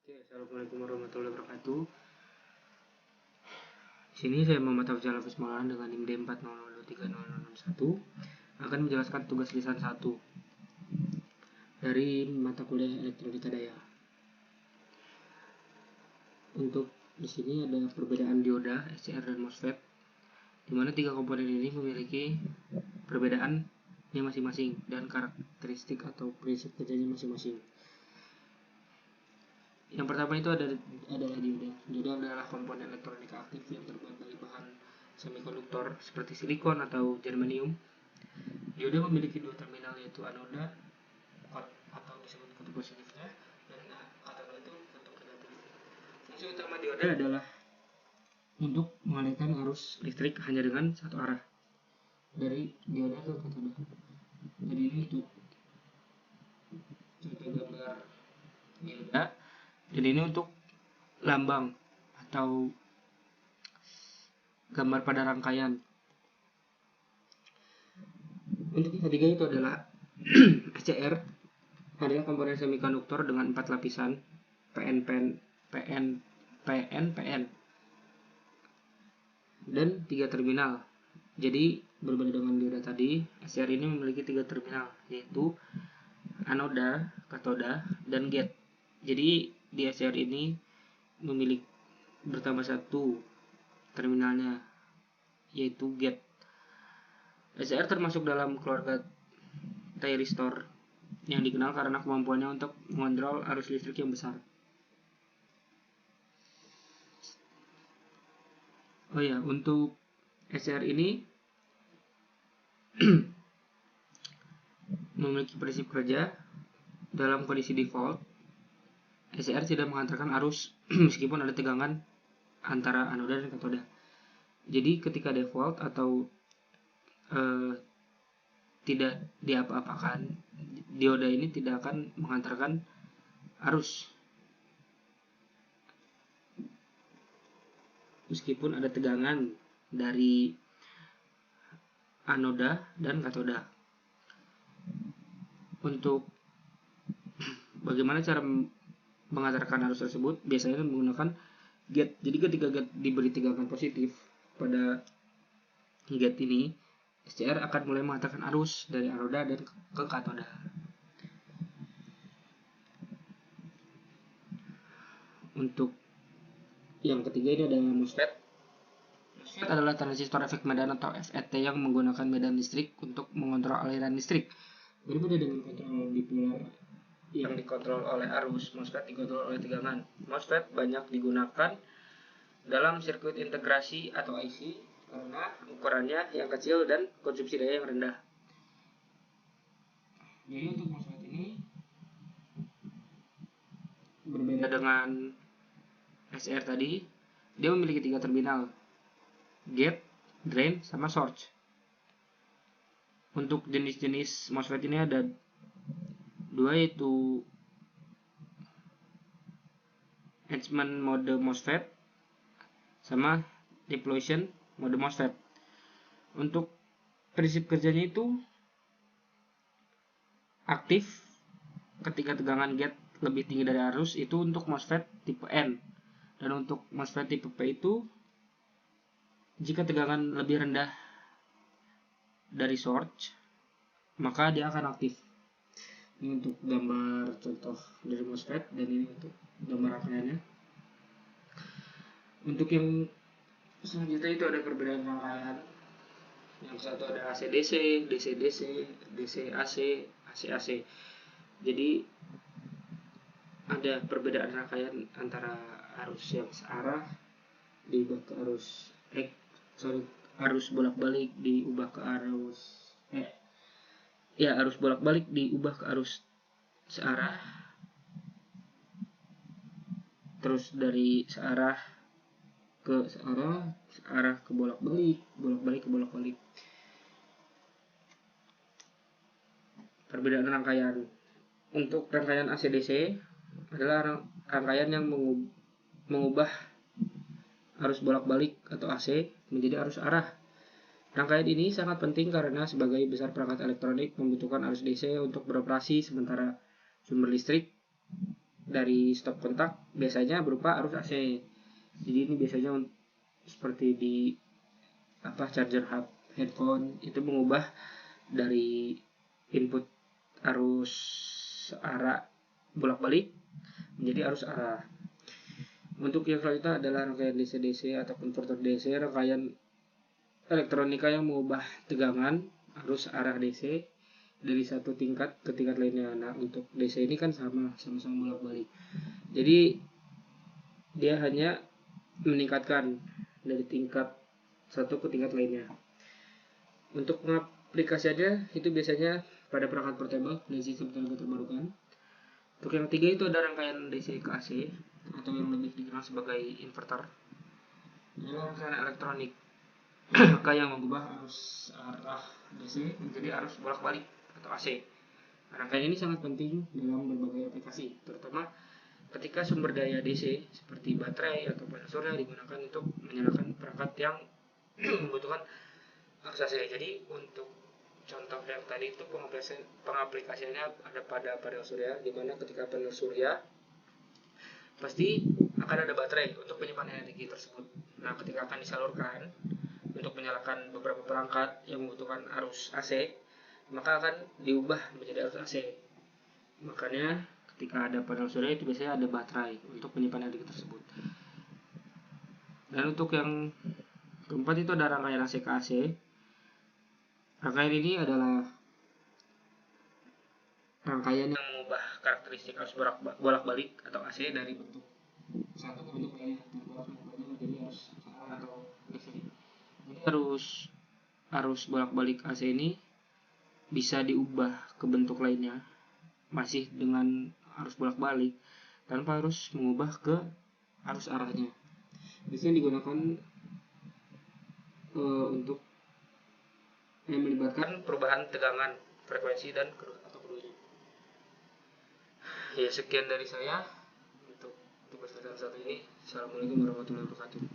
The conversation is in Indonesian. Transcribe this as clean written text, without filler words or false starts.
Oke, assalamualaikum warahmatullahi wabarakatuh. Di sini saya Muhammad Hafizal Hafiz Maulana dengan NIM D40030061 akan menjelaskan tugas lisan 1 dari mata kuliah elektronika daya. Untuk di sini ada perbedaan dioda, SCR dan MOSFET, di mana tiga komponen ini memiliki perbedaannya masing-masing dan karakteristik atau prinsip kerjanya masing-masing. Yang pertama itu adalah dioda. Dioda adalah komponen elektronika aktif yang terbuat dari bahan semikonduktor seperti silikon atau germanium. Dioda memiliki dua terminal, yaitu anoda atau disebut kutub positifnya dan katoda itu kutub negatif. Fungsi utama dioda adalah untuk mengalirkan arus listrik hanya dengan satu arah dari dioda ke katoda. Jadi ini untuk contoh gambar dioda. Jadi ini untuk lambang atau gambar pada rangkaian. Untuk yang ketiga itu adalah SCR, adalah komponen semikonduktor dengan 4 lapisan PN dan 3 terminal. Jadi berbeda dengan dioda tadi, SCR ini memiliki 3 terminal, yaitu anoda, katoda, dan gate. Jadi di SCR ini memiliki bertambah satu terminalnya, yaitu gate. SCR termasuk dalam keluarga thyristor yang dikenal karena kemampuannya untuk mengontrol arus listrik yang besar. Oh ya, untuk SCR ini memiliki prinsip kerja dalam kondisi default. SCR tidak mengantarkan arus meskipun ada tegangan antara anoda dan katoda. Jadi ketika default atau tidak diapa-apakan, dioda ini tidak akan mengantarkan arus meskipun ada tegangan dari anoda dan katoda. Untuk bagaimana cara mengantarkan arus tersebut, biasanya menggunakan gate. Jadi ketika gate diberi tegangan positif pada gate ini, SCR akan mulai mengantarkan arus dari anoda dan ke katoda. Untuk yang ketiga ini adalah MOSFET. MOSFET adalah transistor efek medan atau FET yang menggunakan medan listrik untuk mengontrol aliran listrik. Berbeda dengan kontrol bipolar yang dikontrol oleh arus, MOSFET dikontrol oleh tegangan. MOSFET banyak digunakan dalam sirkuit integrasi atau IC karena ukurannya yang kecil dan konsumsi daya yang rendah. Jadi untuk MOSFET ini berbeda dengan SCR tadi, dia memiliki 3 terminal, gate, drain, sama source. Untuk jenis-jenis MOSFET ini ada 2, yaitu enhancement mode MOSFET sama depletion mode MOSFET. Untuk prinsip kerjanya itu aktif ketika tegangan gate lebih tinggi dari arus, itu untuk MOSFET tipe N. Dan untuk MOSFET tipe P itu jika tegangan lebih rendah dari source, maka dia akan aktif. Ini untuk gambar contoh dari MOSFET dan ini untuk gambar rangkaiannya. Untuk yang selanjutnya itu ada perbedaan rangkaian. Yang satu ada AC-DC, DC-DC, DC-AC, AC-AC. Jadi ada perbedaan rangkaian antara arus yang searah diubah ke arus bolak-balik diubah ke arus bolak-balik diubah ke arus searah, terus dari searah ke searah, searah ke bolak-balik, bolak-balik ke bolak-balik. Perbedaan rangkaian. Untuk rangkaian AC/DC adalah rangkaian yang mengubah arus bolak-balik atau AC menjadi arus arah. Rangkaian ini sangat penting karena sebagai besar perangkat elektronik membutuhkan arus DC untuk beroperasi, sementara sumber listrik dari stop kontak biasanya berupa arus AC. Jadi ini biasanya seperti di charger headphone itu mengubah dari input arus arah bolak-balik menjadi arus arah. Untuk yang selanjutnya adalah rangkaian DC-DC atau converter DC, rangkaian elektronika yang mengubah tegangan arus arah DC dari satu tingkat ke tingkat lainnya. Nah, untuk DC ini kan sama-sama bolak-balik. Jadi dia hanya meningkatkan dari tingkat satu ke tingkat lainnya. Untuk pengaplikasiannya itu biasanya pada perangkat portable dan sistem tenaga terbarukan. Untuk yang ketiga itu ada rangkaian DC ke AC atau yang lebih dikenal sebagai inverter. Ini rangkaian elektronik yang mengubah arus arah DC menjadi arus bolak-balik atau AC. Rangkaian ini sangat penting dalam berbagai aplikasi, terutama ketika sumber daya DC seperti baterai atau panel surya digunakan untuk menyalakan perangkat yang membutuhkan arus AC. Jadi untuk contoh yang tadi itu pengaplikasiannya ada pada panel surya, di mana ketika panel surya pasti akan ada baterai untuk penyimpanan energi tersebut. Nah, ketika akan disalurkan untuk menyalakan beberapa perangkat yang membutuhkan arus AC, maka akan diubah menjadi arus AC. Makanya ketika ada panel surya itu biasanya ada baterai untuk menyimpan energi tersebut. Dan untuk yang keempat itu ada rangkaian AC ke AC. Rangkaian ini adalah rangkaian yang mengubah karakteristik arus bolak-balik atau AC dari bentuk satu ke bentuk lain, menjadi arus atau DC. Jadi arus bolak-balik AC ini bisa diubah ke bentuk lainnya masih dengan arus bolak-balik tanpa harus mengubah ke arus arahnya. Biasanya digunakan untuk yang melibatkan perubahan tegangan, frekuensi dan keduanya. Ya, sekian dari saya untuk tugas dasar satu ini. Assalamualaikum warahmatullahi wabarakatuh.